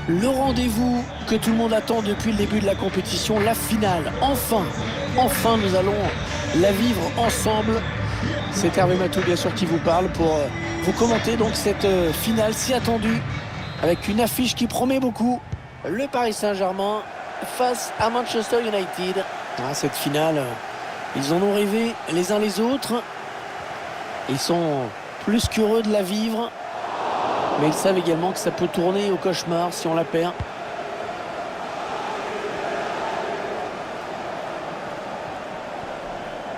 Le rendez-vous que tout le monde attend depuis le début de la compétition, la finale. Enfin, nous allons la vivre ensemble. C'est Hervé Matou, bien sûr, qui vous parle pour vous commenter donc cette finale si attendue avec une affiche qui promet beaucoup. Le Paris Saint-Germain face à Manchester United. Cette finale, ils en ont rêvé les uns les autres. Ils sont plus qu'heureux de la vivre. Mais ils savent également que ça peut tourner au cauchemar si on la perd.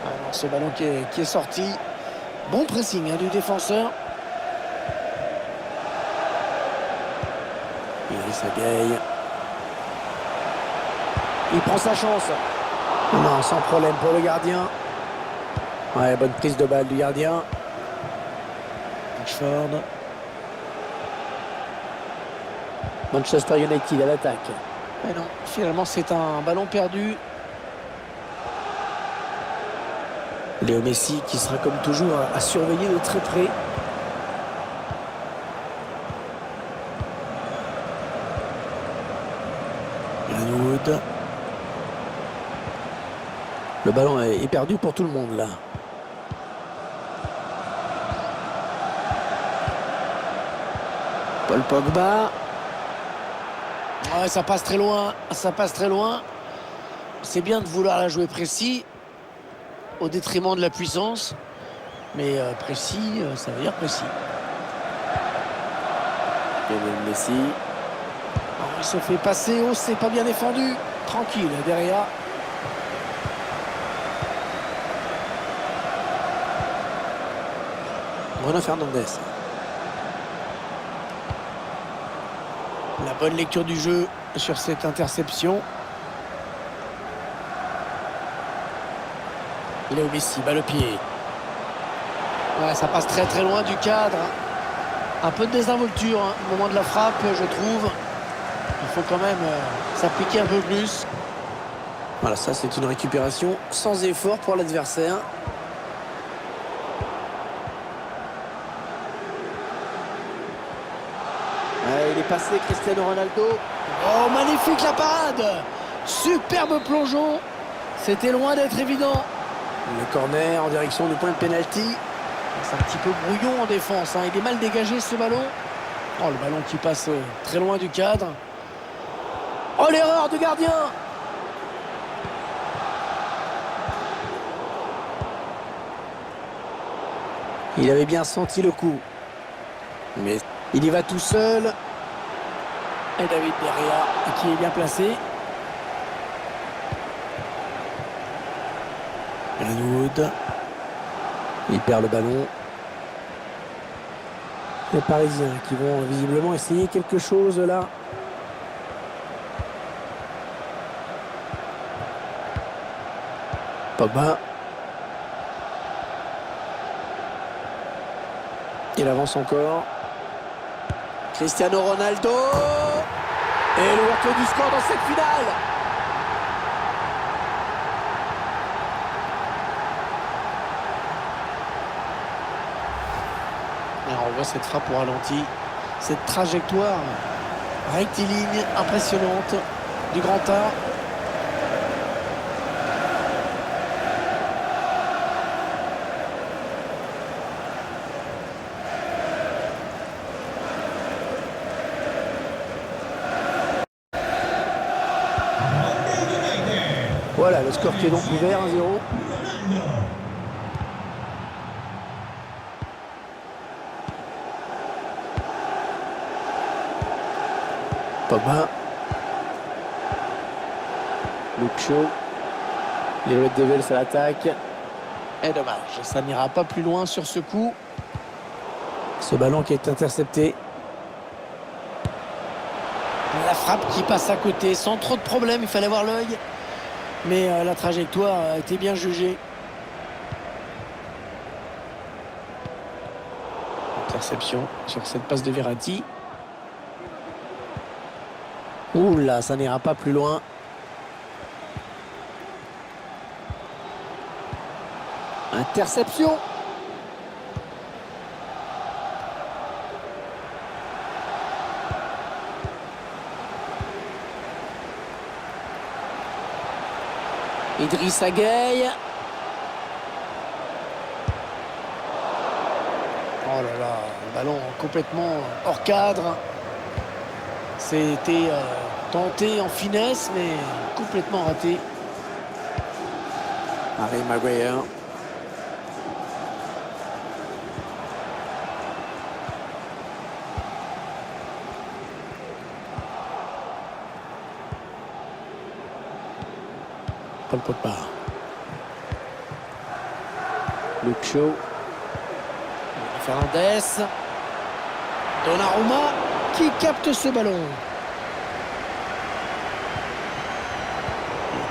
Alors, ce ballon qui est sorti. Bon pressing du défenseur. Il s'agaille. Il prend sa chance. Non, sans problème pour le gardien. Ouais, bonne prise de balle du gardien. Rashford. Manchester United à l'attaque. Mais non, finalement c'est un ballon perdu. Léo Messi qui sera comme toujours à surveiller de très près. Greenwood. Le ballon est perdu pour tout le monde là. Paul Pogba. Ouais, ça passe très loin. Ça passe très loin. C'est bien de vouloir la jouer précis au détriment de la puissance. Mais précis, ça veut dire précis. Lionel Messi. Oh, il se fait passer. Oh, c'est pas bien défendu. Tranquille, derrière. Bruno Fernandes. La bonne lecture du jeu sur cette interception. Léo Messi, balle au pied. Ouais, ça passe très très loin du cadre. Un peu de désinvolture au moment de la frappe, je trouve. Il faut quand même s'appliquer un peu plus. Voilà, ça c'est une récupération sans effort pour l'adversaire. Il est passé Cristiano Ronaldo. Oh, magnifique la parade. Superbe plongeon. C'était loin d'être évident. Le corner en direction du point de pénalty. C'est un petit peu brouillon en défense. Il est mal dégagé ce ballon. Oh, le ballon qui passe très loin du cadre. Oh, l'erreur du gardien. Il avait bien senti le coup. Mais il y va tout seul. Et David De Gea qui est bien placé. Greenwood. Il perd le ballon. Les Parisiens qui vont visiblement essayer quelque chose là. Pogba. Il avance encore. Cristiano Ronaldo. Et l'ouverture du score dans cette finale. Alors on voit cette frappe au ralenti. Cette trajectoire rectiligne impressionnante du grand art. Voilà, le score qui est donc ouvert, 1-0. Pogba. Lucio. Les Red Devils à l'attaque. Et dommage, ça n'ira pas plus loin sur ce coup. Ce ballon qui est intercepté. La frappe qui passe à côté sans trop de problèmes, il fallait avoir l'œil. Mais la trajectoire a été bien jugée. Interception sur cette passe de Verratti. Ouh là, ça n'ira pas plus loin. Interception. Idrissa Gueye. Oh là là, le ballon complètement hors cadre. C'était tenté en finesse, mais complètement raté. Harry Maguire. Paul Pogba. Luke Shaw. Fernandez. Donnarumma qui capte ce ballon.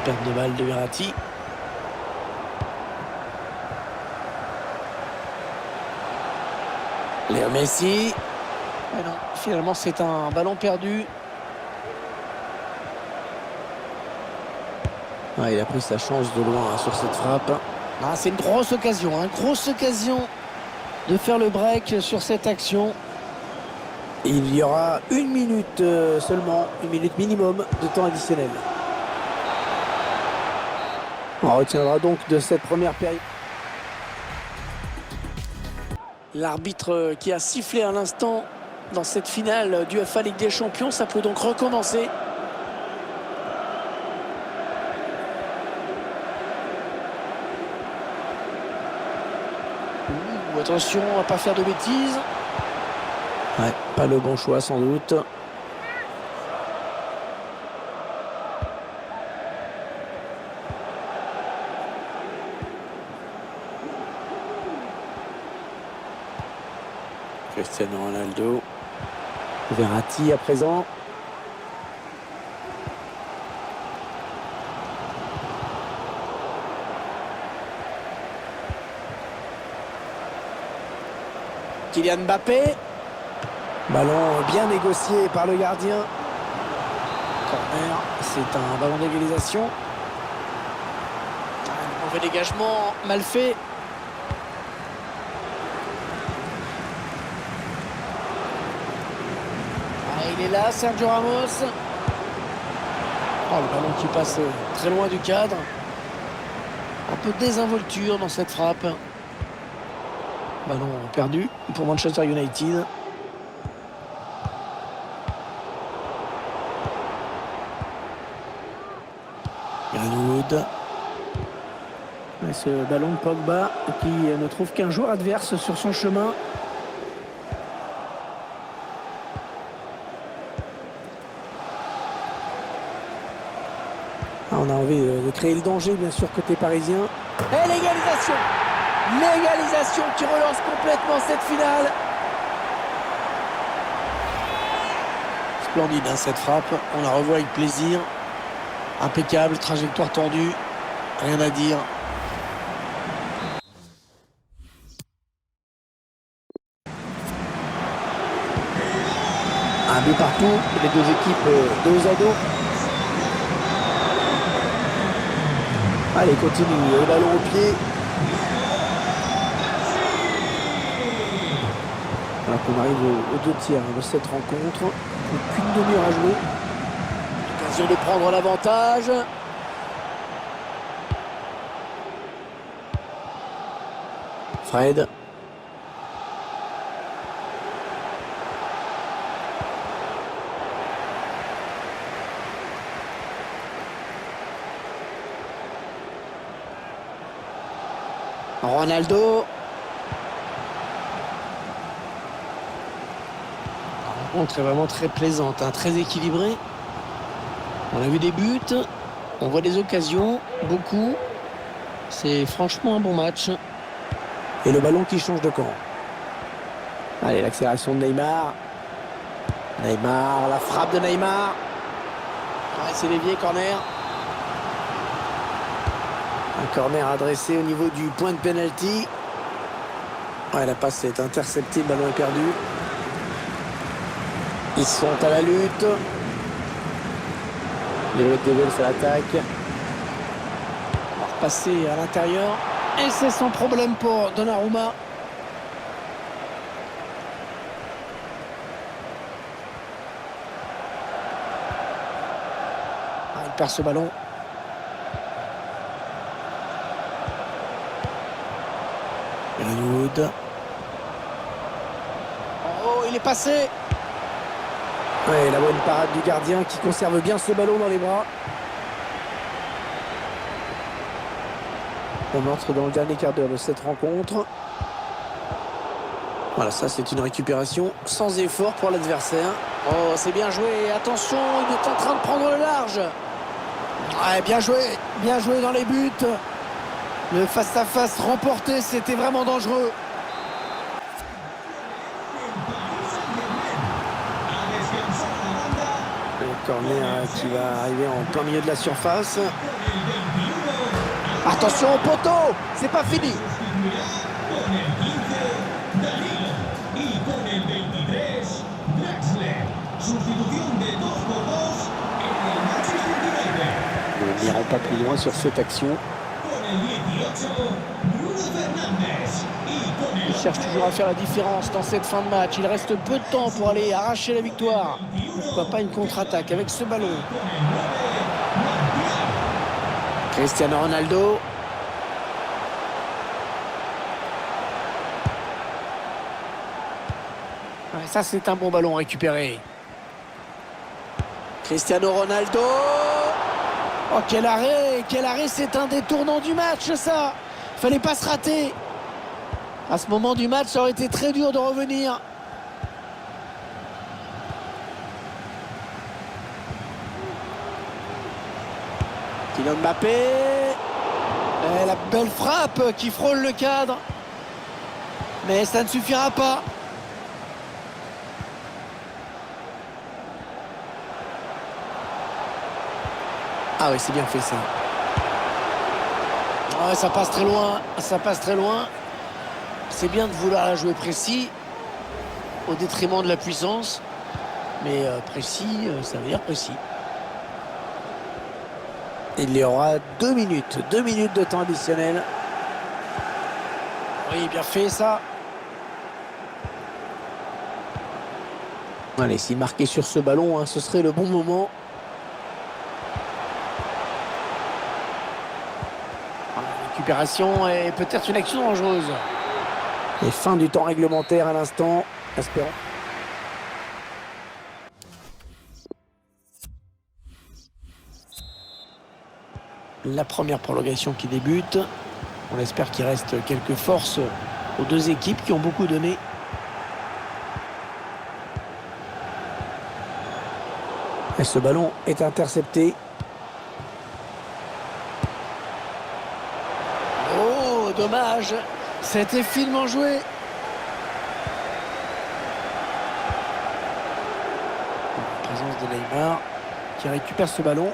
Perte de balle de Verratti. Léo Messi. Mais non, finalement c'est un ballon perdu. Ah, il a pris sa chance de loin sur cette frappe. Ah, c'est une grosse occasion de faire le break sur cette action. Il y aura 1 minute seulement, 1 minute minimum de temps additionnel. On retiendra donc de cette première période. L'arbitre qui a sifflé à l'instant dans cette finale du UEFA Ligue des Champions, ça peut donc recommencer. Attention à ne pas faire de bêtises. Ouais, pas le bon choix sans doute. Cristiano Ronaldo. Verratti à présent. Kylian Mbappé. Ballon bien négocié par le gardien. Corner, c'est un ballon d'égalisation. Un mauvais dégagement, mal fait. Ah, il est là, Sergio Ramos. Oh, le ballon qui passe très loin du cadre. Un peu de désinvolture dans cette frappe. Ballon perdu pour Manchester United. Greenwood. Et ce ballon de Pogba qui ne trouve qu'un joueur adverse sur son chemin. On a envie de créer le danger, bien sûr, côté parisien. Et l'égalisation! L'égalisation qui relance complètement cette finale. Splendide hein, cette frappe, on la revoit avec plaisir. Impeccable, trajectoire tendue, rien à dire. Un but partout, les deux équipes dos à dos. Allez, continue, le ballon au pied. Alors qu'on arrive aux 2 tiers de cette rencontre. Plus qu'une demi-heure à jouer. Occasion de prendre l'avantage. Fred. Ronaldo. La rencontre est vraiment très plaisante, hein, très équilibrée. On a vu des buts, on voit des occasions, beaucoup. C'est franchement un bon match. Et le ballon qui change de camp. Allez, l'accélération de Neymar. Neymar, la frappe de Neymar. C'est dévié, corner. Un corner adressé au niveau du point de pénalty. Ouais, la passe est interceptée, le ballon est perdu. Ils sont à la lutte. Les Red Devils à l'attaque. On va repasser à l'intérieur. Et c'est sans problème pour Donnarumma. Ah, il perd ce ballon. Greenwood. Oh, il est passé. Ouais, la bonne parade du gardien qui conserve bien ce ballon dans les bras. On entre dans le dernier quart d'heure de cette rencontre. Voilà, ça c'est une récupération sans effort pour l'adversaire. Oh, c'est bien joué. Attention, il est en train de prendre le large. Ouais, bien joué dans les buts. Le face-à-face remporté, c'était vraiment dangereux. Le corner qui va arriver en plein milieu de la surface. Attention au poteau, c'est pas fini. Nous n'irons pas plus loin sur cette action. Il cherche toujours à faire la différence dans cette fin de match. Il reste peu de temps pour aller arracher la victoire. Pourquoi pas une contre-attaque avec ce ballon. Cristiano Ronaldo. Ouais, ça c'est un bon ballon récupéré. Cristiano Ronaldo. Oh, quel arrêt, c'est un des tournants du match, ça. Fallait pas se rater. À ce moment du match, ça aurait été très dur de revenir. Kylian Mbappé. Et la belle frappe qui frôle le cadre. Mais ça ne suffira pas. Ah oui, c'est bien fait ça. Ouais, ça passe très loin. C'est bien de vouloir la jouer précis au détriment de la puissance. Mais précis, ça veut dire précis. Il y aura 2 minutes. 2 minutes de temps additionnel. Oui, bien fait ça. Allez, s'il marquait sur ce ballon, hein, ce serait le bon moment. Récupération et peut-être une action dangereuse. Et fin du temps réglementaire à l'instant. Espérons. La première prolongation qui débute. On espère qu'il reste quelques forces aux deux équipes qui ont beaucoup donné. Et ce ballon est intercepté. Oh, dommage. C'était finement joué. La présence de Neymar qui récupère ce ballon.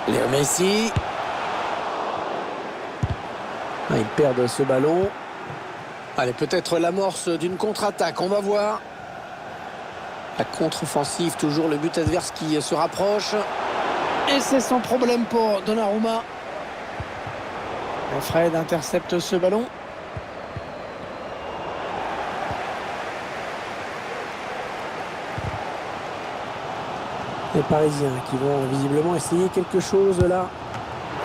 Léo Messi. Ils perdent ce ballon. Allez, peut-être l'amorce d'une contre-attaque, on va voir. La contre-offensive, toujours le but adverse qui se rapproche. Et c'est sans problème pour Donnarumma. Fred intercepte ce ballon. Les Parisiens qui vont visiblement essayer quelque chose là.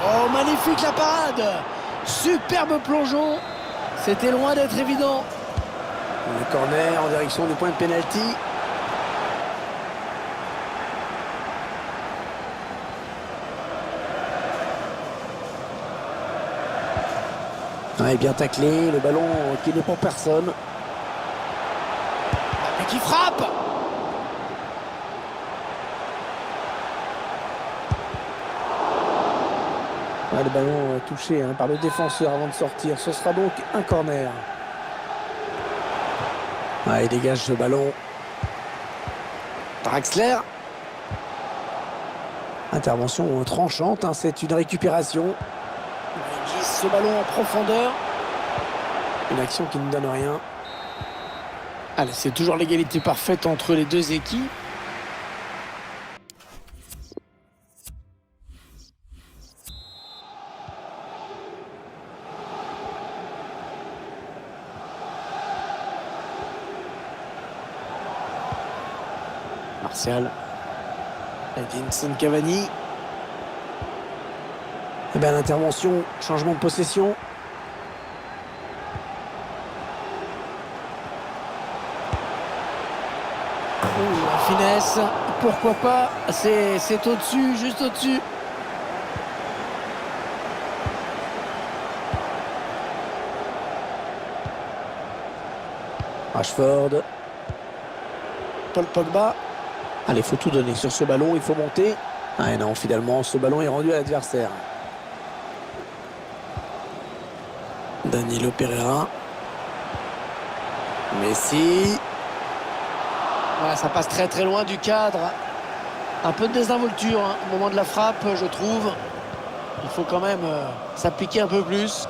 Oh, magnifique la parade! Superbe plongeon. C'était loin d'être évident. Le corner en direction du point de pénalty. Ouais, bien taclé, le ballon qui n'est pour personne. Et qui frappe. Ouais, le ballon touché par le défenseur avant de sortir. Ce sera donc un corner. Ouais, il dégage ce ballon. Draxler. Intervention tranchante, c'est une récupération. Il glisse ce ballon en profondeur. Une action qui ne donne rien. Allez, c'est toujours l'égalité parfaite entre les deux équipes. Martial. Edinson Cavani. Et bien l'intervention, changement de possession. La finesse, pourquoi pas, c'est au-dessus, juste au-dessus. Rashford. Paul Pogba. Allez, il faut tout donner sur ce ballon, il faut monter. Ah et non, finalement, ce ballon est rendu à l'adversaire. Danilo Pereira. Messi. Ouais, ça passe très très loin du cadre. Un peu de désinvolture hein, au moment de la frappe, je trouve. Il faut quand même s'appliquer un peu plus.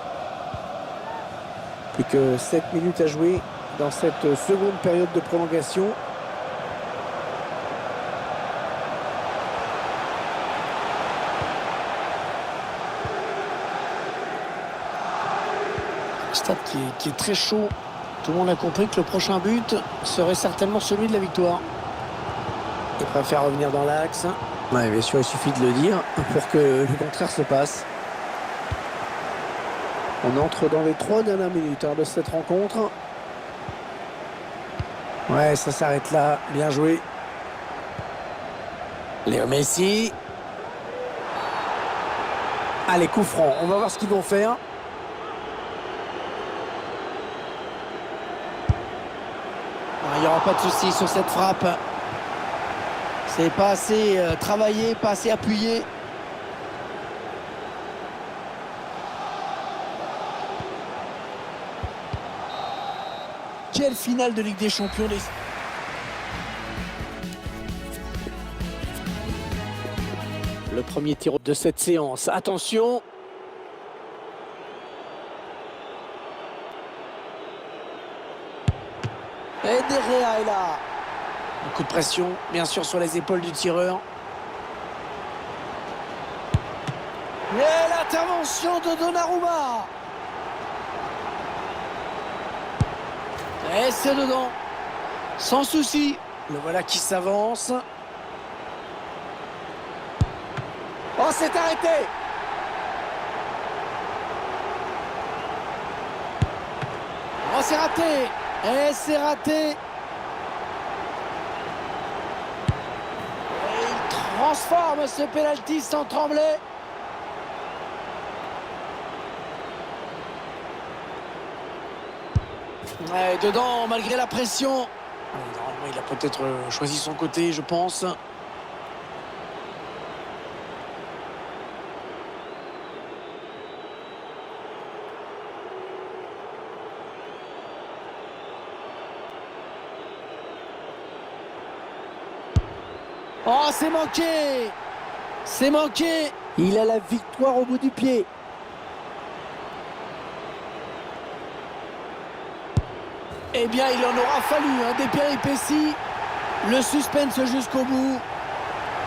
Plus que 7 minutes à jouer dans cette seconde période de prolongation. Un stade qui est très chaud. Tout le monde a compris que le prochain but serait certainement celui de la victoire. Il préfère revenir dans l'axe. Ouais, bien sûr, il suffit de le dire pour que le contraire se passe. On entre dans les 3 dernières minutes de cette rencontre. Ouais, ça s'arrête là. Bien joué. Léo Messi. Allez, coup franc. On va voir ce qu'ils vont faire. Il n'y aura pas de souci sur cette frappe. C'est pas assez travaillé, pas assez appuyé. Quelle finale de Ligue des Champions. Le premier tir de cette séance. Attention. Et Derrea est là. Un coup de pression, bien sûr, sur les épaules du tireur. Et l'intervention de Donnarumma. Et c'est dedans. Sans souci. Le voilà qui s'avance. Oh, c'est arrêté. Oh, c'est raté. Et c'est raté. Et il transforme ce pénalty sans trembler. Ouais, dedans, malgré la pression. Normalement, il a peut-être choisi son côté, je pense. Oh, c'est manqué! C'est manqué! Il a la victoire au bout du pied. Eh bien, il en aura fallu des péripéties. Le suspense jusqu'au bout.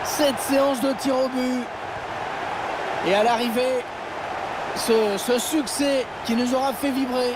Cette séance de tir au but. Et à l'arrivée, ce succès qui nous aura fait vibrer.